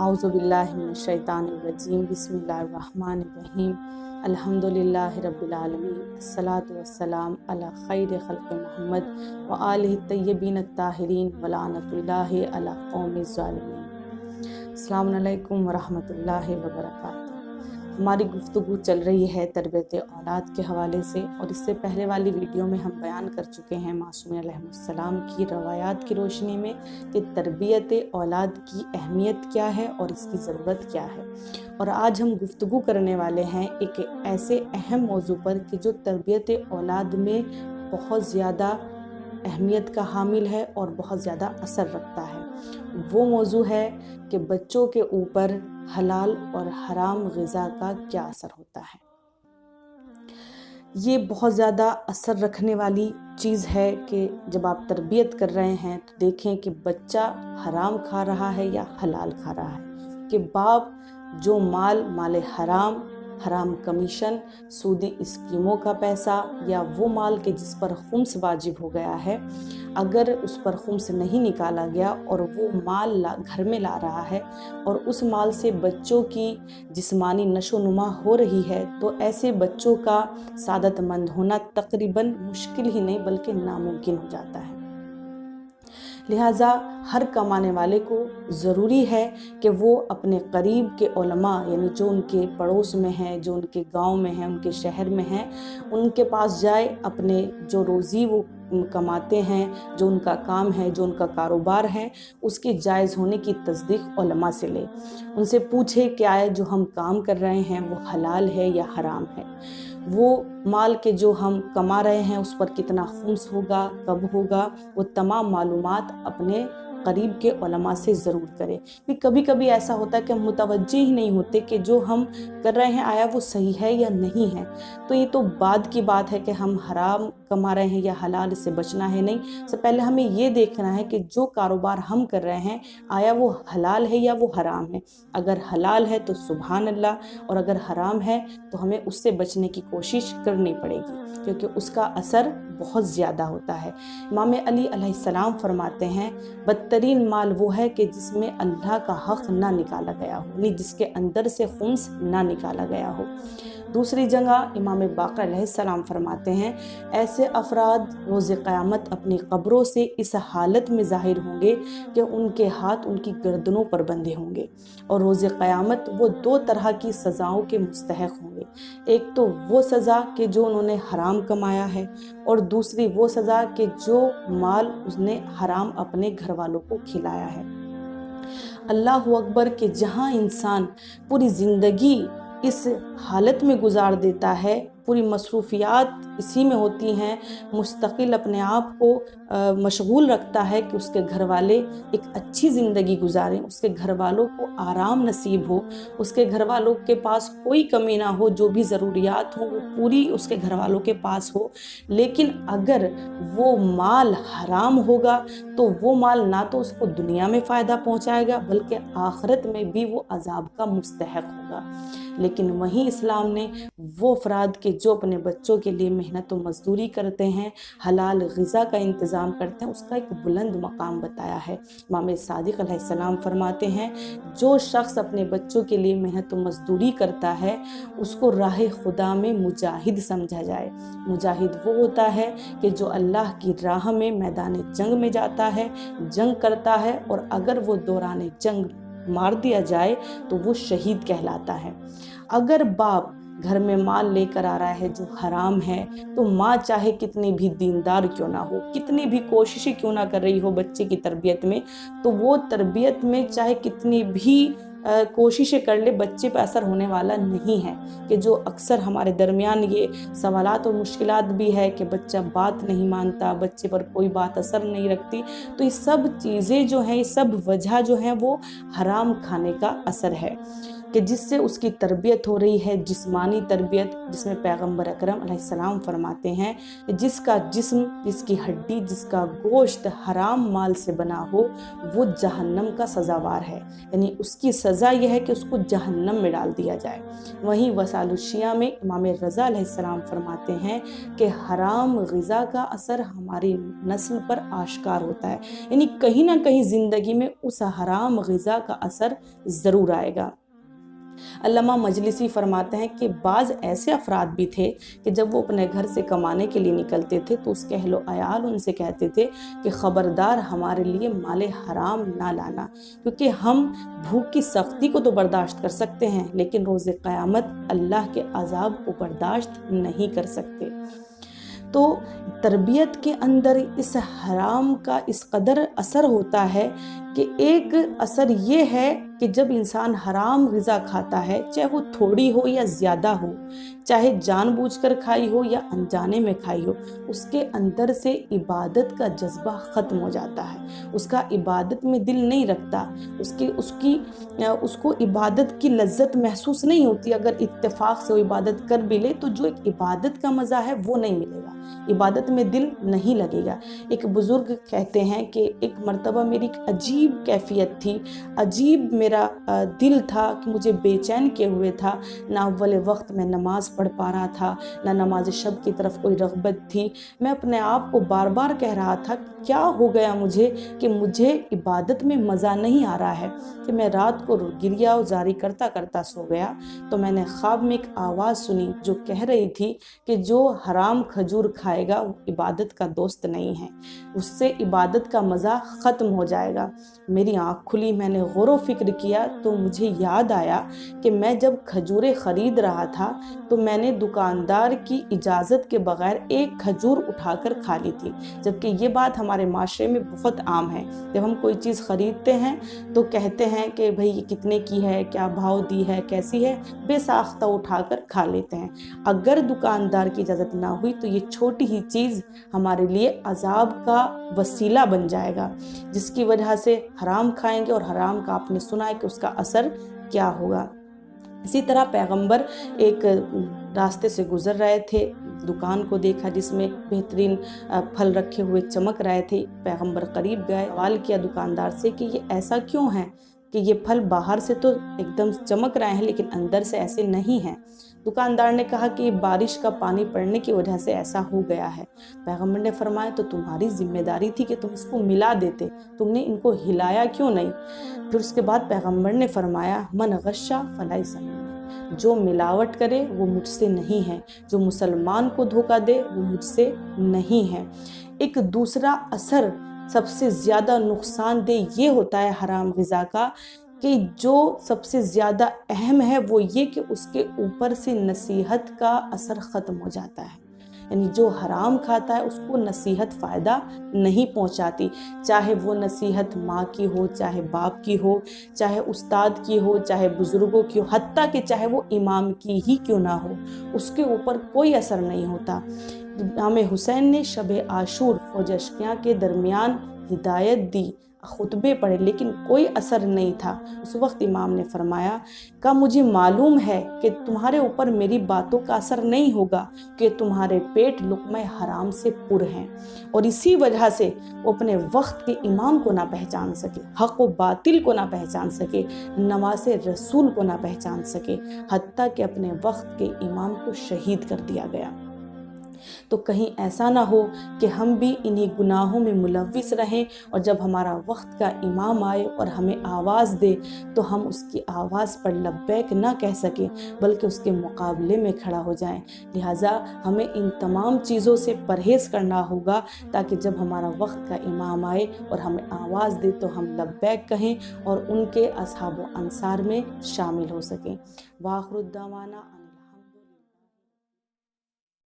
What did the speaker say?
اعوذ باللہ من الشیطان الرجیم بسم اللہ الرحمن الرحیم الحمدللہ رب العالمین الصلاۃ والسلام علی خیر خلق محمد وآلہ الطیبین الطاہرین ولعنۃ اللہ علی قوم الظالمین۔ السلام علیکم ورحمۃ اللہ وبرکاتہ۔ ہماری گفتگو چل رہی ہے تربیت اولاد کے حوالے سے، اور اس سے پہلے والی ویڈیو میں ہم بیان کر چکے ہیں معصومین علیہ السلام کی روایات کی روشنی میں کہ تربیت اولاد کی اہمیت کیا ہے اور اس کی ضرورت کیا ہے۔ اور آج ہم گفتگو کرنے والے ہیں ایک ایسے اہم موضوع پر کہ جو تربیت اولاد میں بہت زیادہ اہمیت کا حامل ہے اور بہت زیادہ اثر رکھتا ہے۔ وہ موضوع ہے کہ بچوں کے اوپر حلال اور حرام غذا کا کیا اثر ہوتا ہے۔ یہ بہت زیادہ اثر رکھنے والی چیز ہے کہ جب آپ تربیت کر رہے ہیں تو دیکھیں کہ بچہ حرام کھا رہا ہے یا حلال کھا رہا ہے، کہ باپ جو مال حرام کمیشن، سودی اسکیموں کا پیسہ یا وہ مال کے جس پر خمس واجب ہو گیا ہے، اگر اس پر خمس نہیں نکالا گیا اور وہ مال گھر میں لا رہا ہے اور اس مال سے بچوں کی جسمانی نشو و نما ہو رہی ہے، تو ایسے بچوں کا سعادت مند ہونا تقریباً مشکل ہی نہیں بلکہ ناممکن ہو جاتا ہے۔ لہٰذا ہر کمانے والے کو ضروری ہے کہ وہ اپنے قریب کے علماء، یعنی جو ان کے پڑوس میں ہیں، جو ان کے گاؤں میں ہیں، ان کے شہر میں ہیں، ان کے پاس جائے، اپنے جو روزی وہ کماتے ہیں، جو ان کا کام ہے، جو ان کا کاروبار ہے، اس کے جائز ہونے کی تصدیق علماء سے لے۔ ان سے پوچھے کہ آیا جو ہم کام کر رہے ہیں وہ حلال ہے یا حرام ہے، وہ مال کے جو ہم کما رہے ہیں اس پر کتنا خمس ہوگا، کب ہوگا، وہ تمام معلومات اپنے قریب کے علماء سے ضرور کرے۔ کبھی کبھی ایسا ہوتا ہے کہ ہم متوجہ ہی نہیں ہوتے کہ جو ہم کر رہے ہیں آیا وہ صحیح ہے یا نہیں ہے، تو یہ تو بعد کی بات ہے کہ ہم حرام کما رہے ہیں یا حلال، اس سے بچنا ہے۔ نہیں، سب سے پہلے ہمیں یہ دیکھنا ہے کہ جو کاروبار ہم کر رہے ہیں آیا وہ حلال ہے یا وہ حرام ہے۔ اگر حلال ہے تو سبحان اللہ، اور اگر حرام ہے تو ہمیں اس سے بچنے کی کوشش کرنی پڑے گی، کیونکہ اس کا اثر بہت زیادہ ہوتا ہے۔ امام علی علیہ السلام فرماتے ہیں بدترین مال وہ ہے کہ جس میں اللہ کا حق نہ نکالا گیا ہو، یعنی جس کے اندر سے خمس نہ نکالا گیا ہو۔ دوسری جگہ امام باقر علیہ السلام فرماتے ہیں ایسے افراد روز قیامت اپنی قبروں سے اس حالت میں ظاہر ہوں گے کہ ان کے ہاتھ ان کی گردنوں پر بندھے ہوں گے، اور روز قیامت وہ دو طرح کی سزاؤں کے مستحق ہوں گے۔ ایک تو وہ سزا کہ جو انہوں نے حرام کمایا ہے، اور دوسری وہ سزا کہ جو مال اس نے حرام اپنے گھر والوں کو کھلایا ہے۔ اللہ اکبر کہ جہاں انسان پوری زندگی اس حالت میں گزار دیتا ہے، پوری مصروفیات اسی میں ہوتی ہیں، مستقل اپنے آپ کو مشغول رکھتا ہے کہ اس کے گھر والے ایک اچھی زندگی گزاریں، اس کے گھر والوں کو آرام نصیب ہو، اس کے گھر والوں کے پاس کوئی کمی نہ ہو، جو بھی ضروریات ہوں وہ پوری اس کے گھر والوں کے پاس ہو۔ لیکن اگر وہ مال حرام ہوگا تو وہ مال نہ تو اس کو دنیا میں فائدہ پہنچائے گا بلکہ آخرت میں بھی وہ عذاب کا مستحق ہوگا۔ لیکن وہیں اسلام نے وہ افراد کے جو اپنے بچوں کے لیے محنت و مزدوری کرتے ہیں، حلال غذا کا انتظام کرتے ہیں، اس کا ایک بلند مقام بتایا ہے۔ امام صادق علیہ السلام فرماتے ہیں جو شخص اپنے بچوں کے لیے محنت و مزدوری کرتا ہے اس کو راہ خدا میں مجاہد سمجھا جائے۔ مجاہد وہ ہوتا ہے کہ جو اللہ کی راہ میں میدان جنگ میں جاتا ہے، جنگ کرتا ہے، اور اگر وہ دوران جنگ مار دیا جائے تو وہ شہید کہلاتا ہے۔ اگر باپ گھر میں مال لے کر آ رہا ہے جو حرام ہے تو ماں چاہے کتنی بھی دیندار کیوں نہ ہو، کتنی بھی کوششیں کیوں نہ کر رہی ہو بچے کی تربیت میں، تو وہ تربیت میں چاہے کتنی بھی کوششیں کر لے بچے پہ اثر ہونے والا نہیں ہے۔ کہ جو اکثر ہمارے درمیان یہ سوالات اور مشکلات بھی ہے کہ بچہ بات نہیں مانتا، بچے پر کوئی بات اثر نہیں رکھتی، تو یہ سب چیزیں جو ہیں، یہ سب وجہ جو ہیں وہ حرام کھانے کا اثر ہے۔ کہ جس سے اس کی تربیت ہو رہی ہے جسمانی تربیت، جس میں پیغمبر اکرم علیہ السلام فرماتے ہیں کہ جس کا جسم، جس کی ہڈی، جس کا گوشت حرام مال سے بنا ہو وہ جہنم کا سزاوار ہے، یعنی اس کی سزا یہ ہے کہ اس کو جہنم میں ڈال دیا جائے۔ وہیں وصال الشیعہ میں امام رضا علیہ السلام فرماتے ہیں کہ حرام غذا کا اثر ہماری نسل پر آشکار ہوتا ہے، یعنی کہیں نہ کہیں زندگی میں اس حرام غذا کا اثر ضرور آئے گا۔ علامہ مجلسی فرماتے ہیں کہ بعض ایسے افراد بھی تھے کہ جب وہ اپنے گھر سے کمانے کے لیے نکلتے تھے تو اس کے اہل و عیال ان سے کہتے تھے کہ خبردار ہمارے لیے مال حرام نہ لانا، کیونکہ ہم بھوک کی سختی کو تو برداشت کر سکتے ہیں لیکن روز قیامت اللہ کے عذاب کو برداشت نہیں کر سکتے۔ تو تربیت کے اندر اس حرام کا اس قدر اثر ہوتا ہے کہ ایک اثر یہ ہے کہ جب انسان حرام غذا کھاتا ہے، چاہے وہ تھوڑی ہو یا زیادہ ہو، چاہے جان بوجھ کر کھائی ہو یا انجانے میں کھائی ہو، اس کے اندر سے عبادت کا جذبہ ختم ہو جاتا ہے، اس کا عبادت میں دل نہیں رکھتا، اس کو عبادت کی لذت محسوس نہیں ہوتی۔ اگر اتفاق سے وہ عبادت کر بھی لے تو جو ایک عبادت کا مزہ ہے وہ نہیں ملے گا، عبادت میں دل نہیں لگے گا۔ ایک بزرگ کہتے ہیں کہ ایک مرتبہ میری ایک عجیب کیفیت تھی، عجیب میرا دل تھا کہ مجھے بے چین کیے ہوئے تھا، نہ اول وقت میں نماز پڑھ پا رہا تھا، نہ نماز شب کی طرف کوئی رغبت تھی۔ میں اپنے آپ کو بار بار کہہ رہا تھا کیا ہو گیا مجھے کہ مجھے عبادت میں مزہ نہیں آ رہا ہے، کہ میں رات کو گریہ جاری کرتا کرتا سو گیا تو میں نے خواب میں ایک آواز سنی جو کہہ رہی تھی کہ جو حرام کھجور کھائے گا وہ عبادت کا دوست نہیں ہے، اس سے عبادت کا مزہ ختم ہو جائے گا۔ میری آنکھ کھلی، میں نے غور و فکر کیا تو مجھے یاد آیا کہ میں جب کھجوریں خرید رہا تھا تو میں نے دکاندار کی اجازت کے بغیر ایک کھجور اٹھا کر کھا لی تھی، جبکہ یہ بات ہمارے معاشرے میں بہت عام ہے۔ جب ہم کوئی چیز خریدتے ہیں تو کہتے ہیں کہ بھئی یہ کتنے کی ہے، کیا بھاؤ دی ہے، کیسی ہے، بے ساختہ اٹھا کر کھا لیتے ہیں۔ اگر دکاندار کی اجازت نہ ہوئی تو یہ چھوٹی ہی چیز ہمارے لیے عذاب کا وسیلہ بن جائے گا، جس کی وجہ سے حرام کھائیں گے، اور حرام کا آپ نے سنا ہے کہ اس کا اثر کیا ہوگا۔ اسی طرح پیغمبر ایک راستے سے گزر رہے تھے، دکان کو دیکھا جس میں بہترین پھل رکھے ہوئے چمک رہے تھے۔ پیغمبر قریب گئے، سوال کیا دکاندار سے کہ یہ ایسا کیوں ہے کہ یہ پھل باہر سے تو ایک دم چمک رہے ہیں لیکن اندر سے ایسے نہیں ہیں۔ دکاندار نے کہا کہ یہ بارش کا پانی پڑنے کی وجہ سے ایسا ہو گیا ہے۔ پیغمبر نے فرمایا تو تمہاری ذمہ داری تھی کہ تم اس کو ملا دیتے، تم نے ان کو ہلایا کیوں نہیں؟ پھر اس کے بعد پیغمبر نے فرمایا من غشا فلیس منی، جو ملاوٹ کرے وہ مجھ سے نہیں ہے، جو مسلمان کو دھوکہ دے وہ مجھ سے نہیں ہے۔ ایک دوسرا اثر سب سے زیادہ نقصان دہ یہ ہوتا ہے حرام غذا کا کہ جو سب سے زیادہ اہم ہے وہ یہ کہ اس کے اوپر سے نصیحت کا اثر ختم ہو جاتا ہے، یعنی جو حرام کھاتا ہے اس کو نصیحت فائدہ نہیں پہنچاتی، چاہے وہ نصیحت ماں کی ہو، چاہے باپ کی ہو، چاہے استاد کی ہو، چاہے بزرگوں کی ہو، حتیٰ کہ چاہے وہ امام کی ہی کیوں نہ ہو، اس کے اوپر کوئی اثر نہیں ہوتا۔ امام حسین نے شب عاشور فوج اشقیاء کے درمیان ہدایت دی، خطبے پڑھے لیکن کوئی اثر نہیں تھا۔ اس وقت امام نے فرمایا کہ مجھے معلوم ہے کہ تمہارے اوپر میری باتوں کا اثر نہیں ہوگا کہ تمہارے پیٹ لقمہ حرام سے پر ہیں، اور اسی وجہ سے وہ اپنے وقت کے امام کو نہ پہچان سکے، حق و باطل کو نہ پہچان سکے، نواز رسول کو نہ پہچان سکے، حتیٰ کہ اپنے وقت کے امام کو شہید کر دیا گیا۔ تو کہیں ایسا نہ ہو کہ ہم بھی انہی گناہوں میں ملوث رہیں، اور جب ہمارا وقت کا امام آئے اور ہمیں آواز دے تو ہم اس کی آواز پر لبیک نہ کہہ سکیں بلکہ اس کے مقابلے میں کھڑا ہو جائیں۔ لہٰذا ہمیں ان تمام چیزوں سے پرہیز کرنا ہوگا تاکہ جب ہمارا وقت کا امام آئے اور ہمیں آواز دے تو ہم لبیک کہیں اور ان کے اصحاب و انصار میں شامل ہو سکیں۔ وآخر الدعوانا